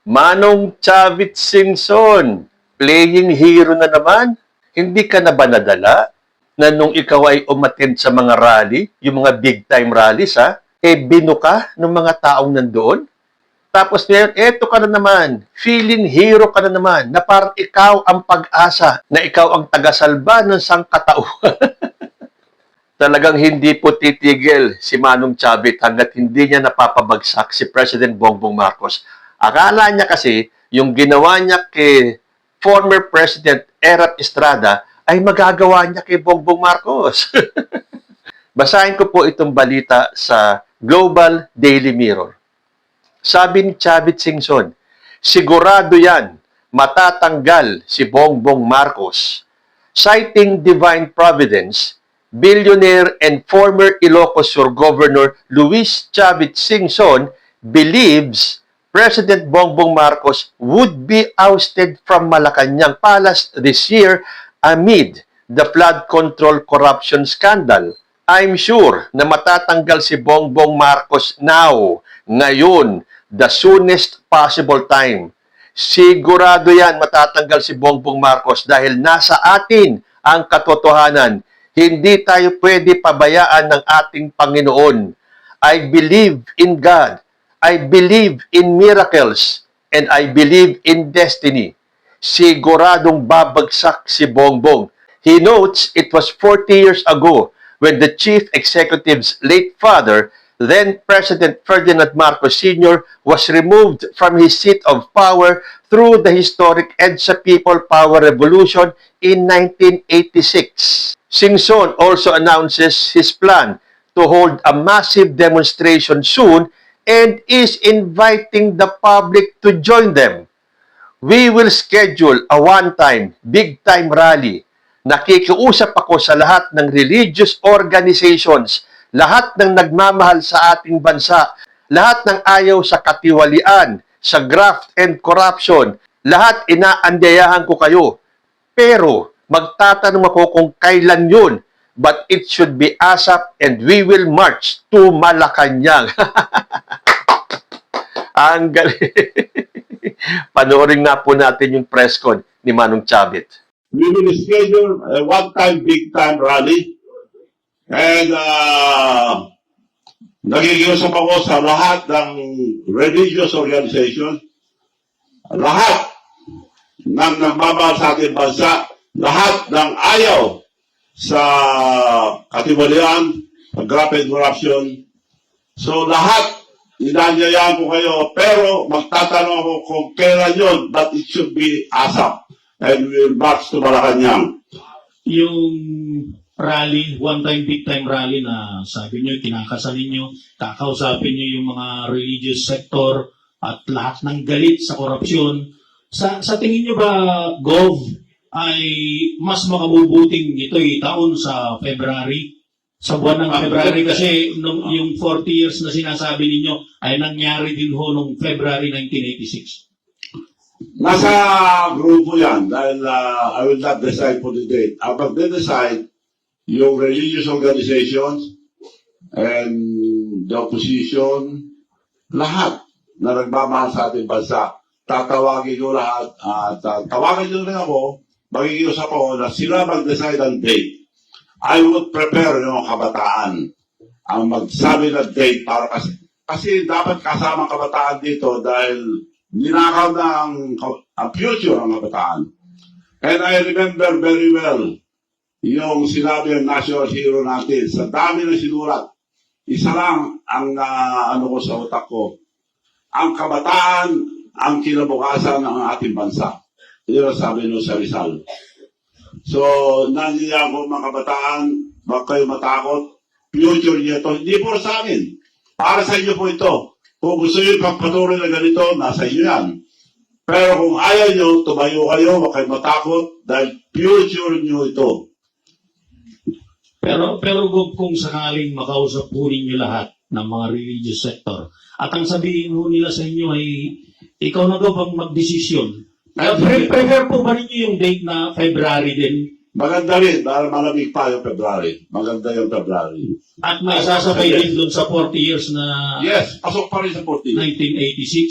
Manong Chavit Singson, playing hero na naman. Hindi ka na ba nadala na nung ikaw ay umattend sa mga rally, yung mga big time rallies binuka ng mga taong nandoon? Tapos ngayon, eto ka na naman, feeling hero ka na naman, na parang ikaw ang pag-asa, na ikaw ang tagasalba ng sangkatauhan. Talagang hindi po titigil si Manong Chavit hanggat hindi niya napapabagsak si President Bongbong Marcos. Akala niya kasi yung ginawa niya kay former President Erap Estrada ay magagawa niya kay Bongbong Marcos. Basahin ko po itong balita sa Global Daily Mirror. Sabi ni Chavit Singson, sigurado yan, matatanggal si Bongbong Marcos. Citing divine providence, billionaire and former Ilocos Sur Governor Luis Chavit Singson believes President Bongbong Marcos would be ousted from Malacanang Palace this year amid the flood control corruption scandal. I'm sure na matatanggal si Bongbong Marcos now, ngayon, the soonest possible time. Sigurado yan matatanggal si Bongbong Marcos dahil nasa atin ang katotohanan. Hindi tayo pwede pabayaan ng ating Panginoon. I believe in God. I believe in miracles. And I believe in destiny. Siguradong babagsak si Bongbong. He notes it was 40 years ago when the chief executive's late father, then President Ferdinand Marcos Sr., was removed from his seat of power through the historic EDSA People Power Revolution in 1986. Singson also announces his plan to hold a massive demonstration soon and is inviting the public to join them. We will schedule a one-time, big-time rally. Nakikiusap ako sa lahat ng religious organizations, lahat ng nagmamahal sa ating bansa, lahat ng ayaw sa katiwalian, sa graft and corruption, lahat inaandayahan ko kayo. Pero magtatanong ako kung kailan yun, but it should be ASAP and we will march to Malacanang. Ang galing. Panoorin nga po natin yung press con ni Manong Chavit. We will schedule a one-time, big-time rally. And nagigiusap ako sa lahat ng religious organizations, lahat ng nagmamahal sa ating bansa, lahat ng ayaw sa katiwalian, graft and corruption. So lahat, inanyayaan ko kayo, pero magtatanong ako kung kailan yun, but it should be ASAP. And we will march to Malacanang. Yung rally, one-time, big-time rally na sabi nyo, kinakasanin nyo, kakausapin nyo yung mga religious sector at lahat ng galit sa korupsyon. Sa tingin nyo ba, Gov, ay mas makabubuting ito taon sa February? Sa buwan ng February kasi yung 40 years na sinasabi ninyo ay nangyari din ho noong February 1986. Nasa grupo yan dahil I will not decide for the date. Ang magde-decide yung religious organizations and the opposition, lahat na nagmamahal sa ating bansa, tatawagin ko lahat at tawagin nyo rin ako, magigiusap ako na sila mag-decide ang date. I would prepare yung kabataan ang magsabi ng date para kasi dapat kasama ang kabataan dito dahil ninakaw na ang future ng kabataan. And I remember very well yung sinabi ng national hero natin. Sa dami na sinulat, isa lang ang ano ko sa utak ko. Ang kabataan ang kinabukasan ng ating bansa. Yun ang sabi nyo sa Rizal. So, nandiyan ko mga kabataan, wag kayo matakot. Future niya ito, hindi po sa amin. Para sa inyo po ito. Kung gusto nyo pagpatuloy na ganito, nasa inyo yan. Pero kung ayaw nyo, tumayo kayo, wag kayo matakot dahil future nyo ito. Pero kung sakaling makausap po ninyo lahat ng mga religious sector, at ang sabihin ho nila sa inyo ay, ikaw na daw pang magdesisyon. Prefer po ba ninyo yung date na February din? Maganda rin, dahil malamig pa yung February. Maganda yung February. At may sasabay din dun sa 40 years na Yes, pasok pa rin sa 40 years.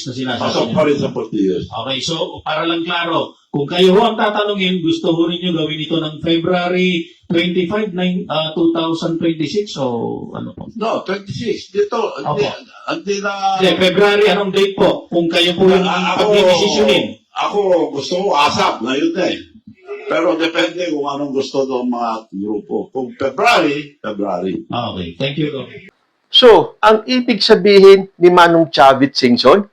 1986 na sinasabi Pasok niyo. pa rin sa 40 years. Okay, so para lang klaro, kung kayo ho ang tatanungin, gusto ho ninyo gawin ito ng February 25, 2026 o ano po? No, 26. Dito, hindi na... Hindi, February, anong date po? Kung kayo po yung pagdidesisyonin. Ako gusto ko ASAP na yun eh. Pero depende kung anong gusto ng mga grupo. Kung February, February. Okay, thank you. Doc. So, ang ibig sabihin ni Manong Chavit Singson,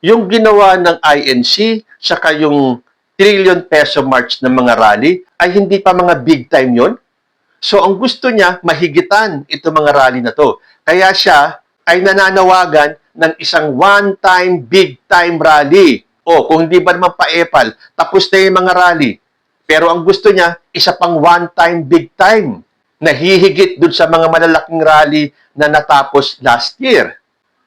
yung ginawa ng INC, saka yung trillion peso march ng mga rally, ay hindi pa mga big time yon. So, ang gusto niya, mahigitan itong mga rally na to. Kaya siya ay nananawagan ng isang one-time, big-time rally. O, kung hindi ba naman pa-epal, tapos na yung mga rally. Pero ang gusto niya, isa pang one-time, big-time na hihigit dun sa mga malalaking rally na natapos last year.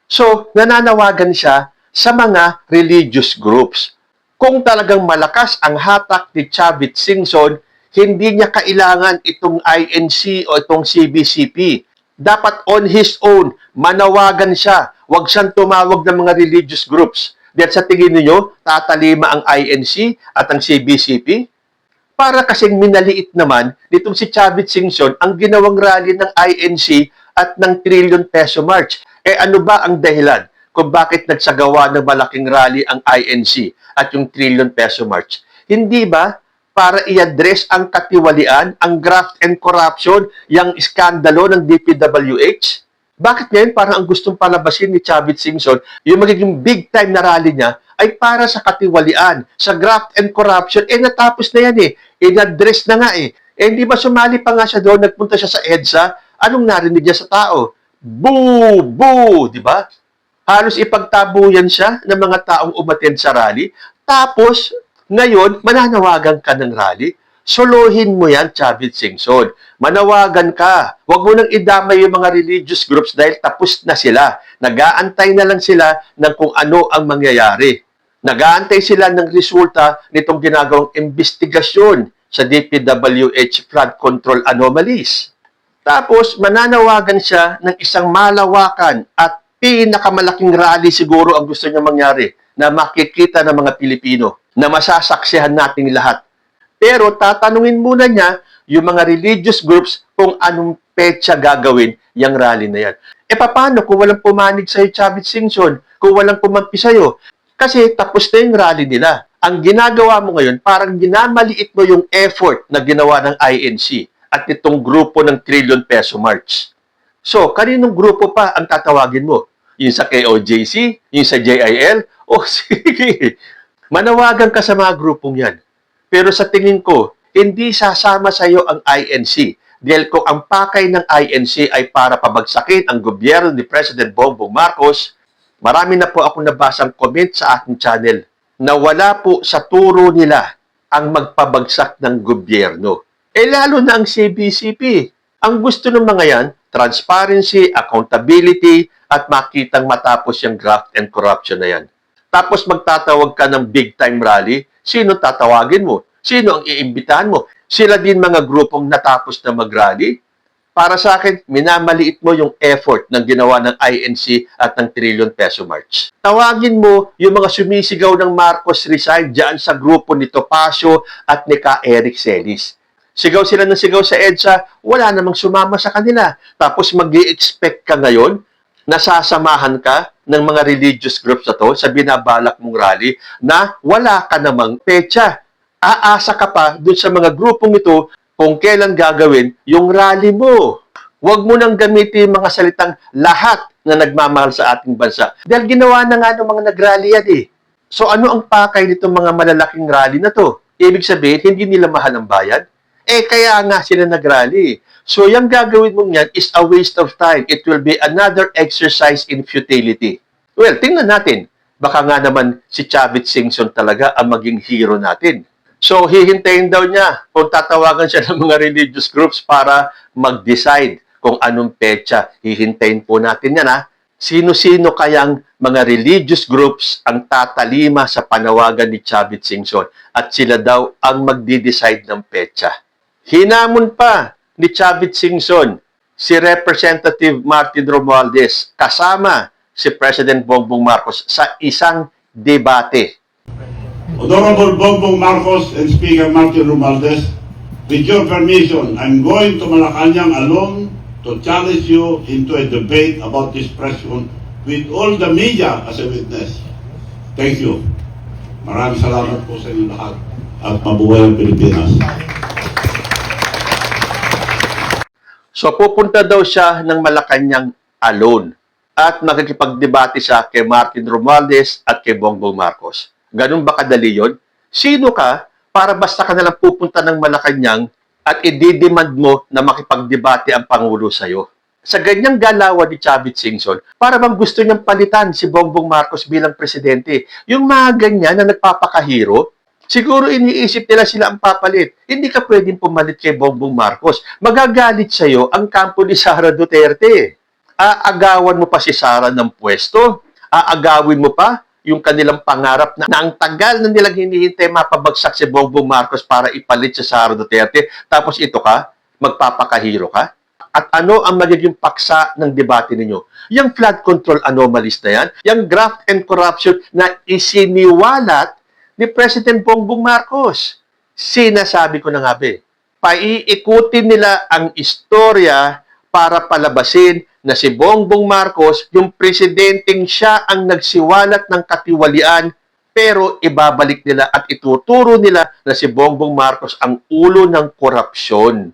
So, nananawagan siya sa mga religious groups. Kung talagang malakas ang hatak ni Chavit Singson, hindi niya kailangan itong INC o itong CBCP. Dapat on his own, manawagan siya. Huwag siyang tumawag ng mga religious groups. Dahil sa tingin niyo, tatalima ang INC at ang CBCP? Para kasing minaliit naman nitong si Chavit Singson ang ginawang rally ng INC at ng trillion peso march. Eh ano ba ang dahilan kung bakit nagsagawa ng malaking rally ang INC at yung trillion peso march? Hindi ba para i-address ang katiwalian, ang graft and corruption, yung iskandalo ng DPWH? Bakit ngayon parang ang gustong palabasin ni Chavit Singson, yung magiging big time na rally niya ay para sa katiwalian, sa graft and corruption? Eh natapos na yan eh. In-address na nga eh. Eh hindi ba sumali pa nga siya doon, nagpunta siya sa EDSA, anong narinig niya sa tao? Boo! Boo! Di ba? Halos ipagtabuyan siya ng mga taong umattend sa rally. Tapos, ngayon, mananawagan ka ng rally. Solohin mo yan, Chavit Singson. Manawagan ka. Huwag mo nang idamay yung mga religious groups dahil tapos na sila. Nag-aantay na lang sila ng kung ano ang mangyayari. Nag-aantay sila ng resulta nitong ginagawang investigasyon sa DPWH flood control anomalies. Tapos, mananawagan siya ng isang malawakan at pinakamalaking rally siguro ang gusto niya mangyari na makikita ng mga Pilipino, na masasaksihan nating lahat. Pero tatanungin muna niya yung mga religious groups kung anong petsa gagawin yung rally na yan. E paano kung walang pumanig sa'yo, Chavit Singson? Kung walang pumampi sa'yo? Kasi tapos na yung rally nila. Ang ginagawa mo ngayon, parang ginamaliit mo yung effort na ginawa ng INC at itong grupo ng trillion peso march. So, kaninong grupo pa ang tatawagin mo? Yung sa KOJC? Yung sa JIL? O sige, manawagan ka sa mga grupong yan. Pero sa tingin ko, hindi sasama sa iyo ang INC. Dahil kung ang pakay ng INC ay para pabagsakin ang gobyerno ni President Bongbong Marcos, marami na po akong nabasang comment sa aking channel na wala po sa turo nila ang magpabagsak ng gobyerno. Eh lalo na ang CBCP. Ang gusto ng mga yan, transparency, accountability, at makitang matapos yung graft and corruption na yan. Tapos magtatawag ka ng big time rally, sino tatawagin mo? Sino ang iimbitahan mo? Sila din mga grupong natapos na mag-rally? Para sa akin, minamaliit mo yung effort ng ginawa ng INC at ng trillion peso march. Tawagin mo yung mga sumisigaw ng Marcos resign dyan sa grupo ni Topacio at ni Ka Eric Celis. Sigaw sila ng sigaw sa EDSA, wala namang sumama sa kanila. Tapos mag-i-expect ka ngayon na sasamahan ka ng mga religious groups na to sa binabalak mong rally na wala ka namang petsa. Aasa ka pa dun sa mga grupong ito kung kailan gagawin yung rally mo. Huwag mo nang gamitin yung mga salitang lahat na nagmamahal sa ating bansa. Dahil ginawa na nga ng mga nag-rally yan eh. So ano ang pakay nitong mga malalaking rally na to? Ibig sabihin, hindi nila mahal ang bayan? Eh kaya nga sila nag-rally. So yung gagawin mong yan is a waste of time. It will be another exercise in futility. Well, tingnan natin. Baka nga naman si Chavit Singson talaga ang maging hero natin. So, hihintayin daw niya kung tatawagan siya ng mga religious groups para mag-decide kung anong petsa. Hihintayin po natin yan, ha? Sino-sino kayang mga religious groups ang tatalima sa panawagan ni Chavit Singson at sila daw ang magdi-decide ng petsa. Hinamon pa ni Chavit Singson si Representative Martin Romualdez kasama si President Bongbong Marcos sa isang debate. Honorable Bongbong Marcos and Speaker Martin Romualdez, with your permission, I'm going to Malacanang alone to challenge you into a debate about this question with all the media as a witness. Thank you. Maraming salamat po sa inyo lahat at mabuhay ang Pilipinas. So pupunta daw siya ng Malacanang alone at makikipagdebate siya kay Martin Romualdez at kay Bongbong Marcos. Ganun ba kadali yun? Sino ka para basta ka nalang pupunta ng Malacanang at i-demand mo na makipagdebate ang Pangulo sa'yo? Sa ganyang galawan ni Chavit Singson, para bang gusto niyang palitan si Bongbong Marcos bilang presidente. Yung mga ganyan na nagpapakahiro, siguro iniisip nila sila ang papalit. Hindi ka pwedeng pumalit kay Bongbong Marcos. Magagalit sa'yo ang kampo ni Sara Duterte. Aagawan mo pa si Sara ng pwesto. Aagawin mo pa yung kanilang pangarap na ang tagal na nilang hinihintay mapabagsak si Bongbong Marcos para ipalit si Sara Duterte. Tapos ito ka, magpapakahiro ka? At ano ang magiging paksa ng debate ninyo? Yung flood control anomalies na yan, yung graft and corruption na isiniwalat ni President Bongbong Marcos. Sinasabi ko na nga paiikutin nila ang istorya para palabasin na si Bongbong Marcos, yung presidenteng siya ang nagsiwalat ng katiwalian, pero ibabalik nila at ituturo nila na si Bongbong Marcos ang ulo ng korupsyon.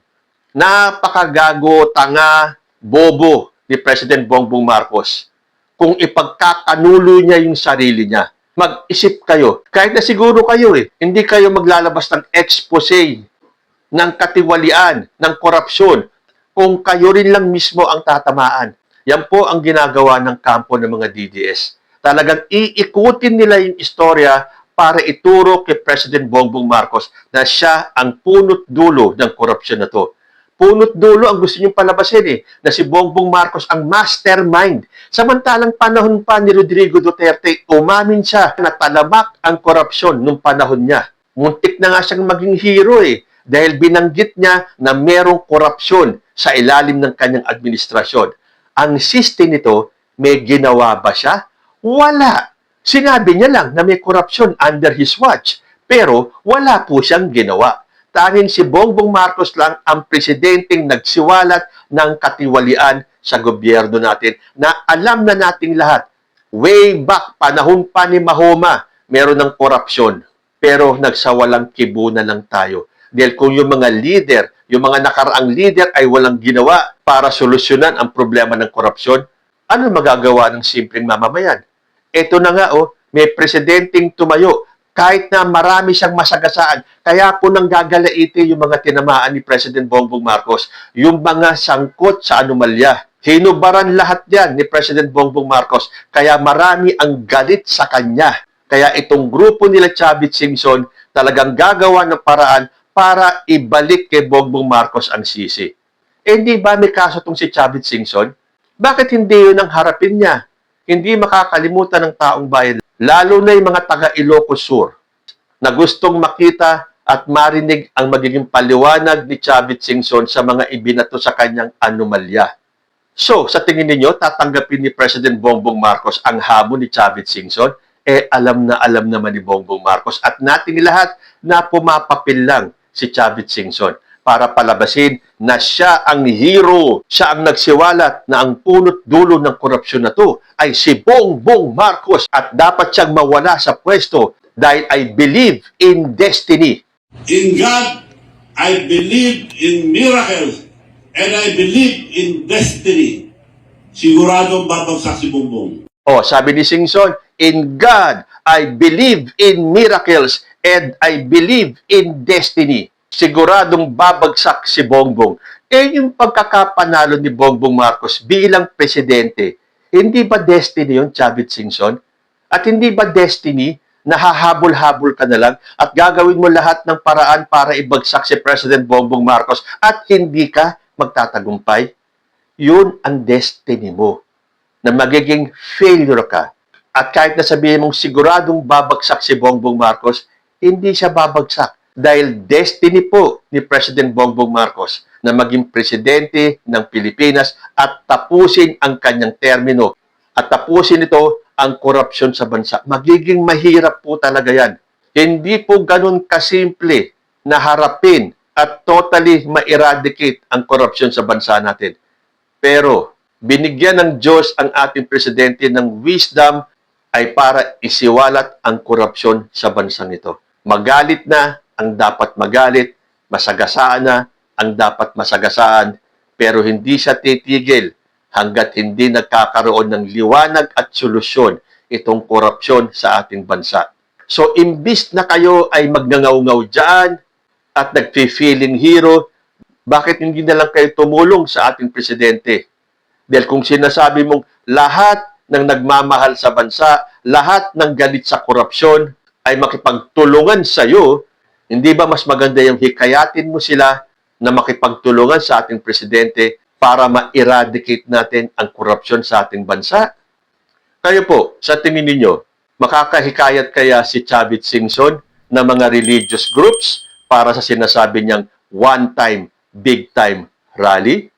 Napakagago, tanga, bobo ni President Bongbong Marcos kung ipagkakanulo niya yung sarili niya. Mag-isip kayo. Kahit na siguro kayo hindi kayo maglalabas ng expose ng katiwalian, ng korupsyon, kung kayo rin lang mismo ang tatamaan. Yan po ang ginagawa ng kampo ng mga DDS. Talagang iikutin nila yung istorya para ituro kay President Bongbong Marcos na siya ang punot dulo ng korupsyon na to. Punot dulo ang gusto niyong palabasin na si Bongbong Marcos ang mastermind. Samantalang panahon pa ni Rodrigo Duterte, umamin siya na talamak ang korupsyon nung panahon niya. Muntik na nga siyang maging hero dahil binanggit niya na merong korupsyon sa ilalim ng kanyang administrasyon. Ang siste nito, may ginawa ba siya? Wala. Sinabi niya lang na may korupsyon under his watch, pero wala po siyang ginawa. Tanging si Bongbong Marcos lang ang presidenteng nagsiwalat ng katiwalian sa gobyerno natin na alam na nating lahat. Way back, panahon pa ni Mahoma, meron ng korupsyon. Pero nagsawalang kibunan lang tayo. Dahil kung yung mga leader, yung mga nakaraang leader ay walang ginawa para solusyonan ang problema ng korupsyon, ano magagawa ng simpleng mamamayan? Ito na nga may presidenteng tumayo kahit na marami siyang masagasaan. Kaya po nang gagalaiti yung mga tinamaan ni President Bongbong Marcos, yung mga sangkot sa anomalya. Hinubaran lahat yan ni President Bongbong Marcos. Kaya marami ang galit sa kanya. Kaya itong grupo nila Chavit Singson talagang gagawa ng paraan para ibalik kay Bongbong Marcos ang sisi. Hindi ba may kaso itong si Chavit Singson? Bakit hindi yun ang harapin niya? Hindi makakalimutan ng taong bayan, lalo na yung mga taga Ilocos Sur, na gustong makita at marinig ang magiging paliwanag ni Chavit Singson sa mga ibinato sa kanyang anomalya. So, sa tingin ninyo, tatanggapin ni President Bongbong Marcos ang hamon ni Chavit Singson? Alam na alam naman ni Bongbong Marcos at nating lahat na pumapapil lang si Chavit Singson para palabasin na siya ang hero, siya ang nagsiwalat na ang punot dulo ng korupsyon na to ay si Bongbong Marcos at dapat siyang mawala sa pwesto dahil I believe in destiny. In God, I believe in miracles and I believe in destiny. Siguradong babagsak si Bongbong. Sabi ni Singson, in God, I believe in miracles and I believe in destiny. Siguradong babagsak si Bongbong. Yung pagkakapanalo ni Bongbong Marcos bilang presidente, hindi ba destiny yun, Chavit Singson? At hindi ba destiny na hahabol-habol ka na lang at gagawin mo lahat ng paraan para ibagsak si President Bongbong Marcos at hindi ka magtatagumpay? Yun ang destiny mo, na magiging failure ka. At kahit na sabihin mong siguradong babagsak si Bongbong Marcos, hindi siya babagsak. dahil destiny po ni President Bongbong Marcos na maging presidente ng Pilipinas at tapusin ang kanyang termino at tapusin ito ang korupsyon sa bansa. Magiging mahirap po talaga yan. Hindi po ganun kasimple na harapin at totally ma-eradicate ang korupsyon sa bansa natin. Pero binigyan ng Diyos ang ating presidente ng wisdom ay para isiwalat ang korupsyon sa bansang ito. Magalit na ang dapat magalit, masagasaan na ang dapat masagasaan, pero hindi siya titigil hanggat hindi nagkakaroon ng liwanag at solusyon itong korupsyon sa ating bansa. So, imbis na kayo ay magnangaw-ngaw dyan at nag-feeling hero, bakit hindi na lang kayo tumulong sa ating presidente? Dahil kung sinasabi mong lahat ng nagmamahal sa bansa, lahat ng galit sa korupsyon ay makipagtulungan sa iyo, hindi ba mas maganda yung hikayatin mo sila na makipagtulungan sa ating presidente para ma-eradicate natin ang korupsyon sa ating bansa? Kayo po, sa tingin ninyo, makakahikayat kaya si Chavit Singson na mga religious groups para sa sinasabi niyang one-time, big-time rally?